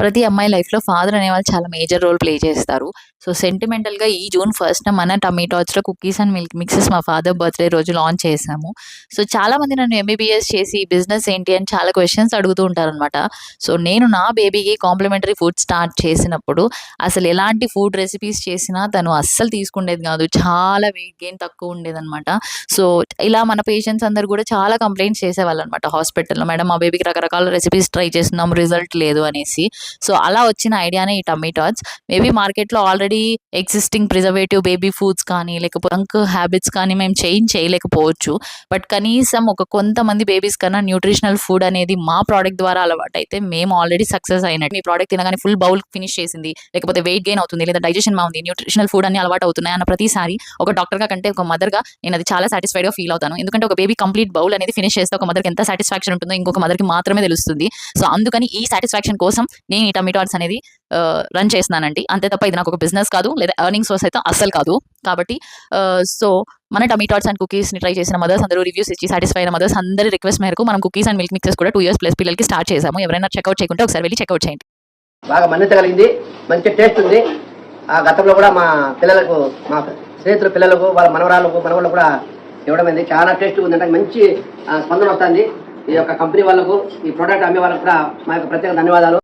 ప్రతి అమ్మాయి లైఫ్‌లో ఫాదర్ అనేవాళ్ళు చాలా మేజర్ రోల్ ప్లే చేస్తారు. సో, సెంటిమెంటల్‌గా ఈ జూన్ 1న మన టమ్మీ టాట్స్‌లో కుకీస్ అండ్ మిల్క్ మిక్సెస్ మా ఫాదర్ బర్త్‌డే రోజు లాంచ్ చేశాము. సో, చాలామంది నన్ను ఎంబీబీఎస్ చేసి బిజినెస్ ఏంటి అని చాలా క్వెషన్స్ అడుగుతూ ఉంటారనమాట. సో, నేను నా బేబీకి కాంప్లిమెంటరీ ఫుడ్ స్టార్ట్ చేసినప్పుడు అసలు ఎలాంటి ఫుడ్ రెసిపీస్ చేసినా తను అస్సలు తీసుకుండేది గాదు. చాలా వెయిట్ గెయిన్ తక్కువ ఉండేదనమాట. సో, ఇలా మన పేషెంట్స్ అందరూ గూడా చాలా కంప్లెయింట్స్ చేసేవాళ్ళనమాట హాస్పిటల్‌లో. మేడం మా బేబీకి రకరకాల రెసిపీస్ ట్రై చేస్తున్నాం రిజల్ట్ లేదు అనేసి. సో, అలా వచ్చిన ఐడియానే ఈ టమ్మీ టాట్స్. మేబీ మార్కెట్‌లో already existing preservative baby foods కానీ, లేకపోతే జంక్ హ్యాబిట్స్ కానీ మేము చేంజ్ చేయలేకపోవచ్చు. బట్ కనీసం కొంతమంది బేబీస్ కన్నా న్యూట్రిషనల్ ఫుడ్ అనేది మా ప్రొడక్ట్ ద్వారా అలవాటైతే మేము ఆల్రెడీ సక్సెస్ అయినట్టు. మీ ప్రొడక్ట్ తినగానే ఫుల్ బౌల్ ఫినిష్ చేసింది, లేకపోతే వెయిట్ గెయిన్ అవుతుంది, లేదా డైజెషన్ బాగుంది, న్యూట్రిషనల్ ఫుడ్ అన్ని అలవాటు అవుతున్నాయి అన్న ప్రతిసారి ఒక డాక్టర్‌గా కంటే ఒక మదర్‌గా నేను అది చాలా సాటిస్ఫైడ్‌గా ఫీల్ అవుతాను. ఎందుకంటే ఒక బేబీ కంప్లీట్ బౌల్ అనేది ఫినిష్ చేస్తే ఒక మదర్‌కి ఎంత సాటిస్ఫాక్షన్ ఉంటుందో ఇంకొక మదర్‌కి మాత్రమే తెలుస్తుంది. సో, అందుకని ఈ సాటిస్ఫాక్షన్ కోసం నేను ఈ టమ్మీ టాట్స్ అనేది రన్ చేస్తున్నానండి. అంతే తప్ప ఇది నాకు ఒక బిజినెస్ కాదు, లేదా ఎర్నింగ్ సోర్స్ అయితే అస్సలు కాదు. కాబట్టి సో, మన టమ్మీ టాట్స్ అండ్ కుకీస్‌ని ట్రై చేసిన మదర్స్ అందరూ రివ్యూస్ ఇచ్చి సాటిస్ఫై అయిన మదర్స్ అందరి రిక్వెస్ట్ మేరకు మనం కుకీస్ అండ్ మిల్క్ మిక్సెస్ కూడా 2 ఇయర్స్ ప్లస్ పిల్లలకి స్టార్ట్ చేశాము. ఎవరైనా చెక్‌ఔట్ చేయకుంటే ఒకసారి వెళ్లి చెక్‌ఔట్ చేయండి. బాగా మన్నిత కలిగింది, మంచి టేస్ట్ ఉంది. ఆ గతంలో కూడా మా పిల్లలకు, మా స్నేహితుల పిల్లలకు, వాళ్ళ మనవాళ్ళకు కూడా ఇవ్వడం అయింది. చాలా టేస్ట్గా ఉందంటే మంచి స్పందన వస్తుంది. ఈ యొక్క కంపెనీ వాళ్ళకు, ఈ ప్రోడక్ట్ అమ్మే వాళ్ళకు కూడా మా యొక్క ప్రత్యేక ధన్యవాదాలు.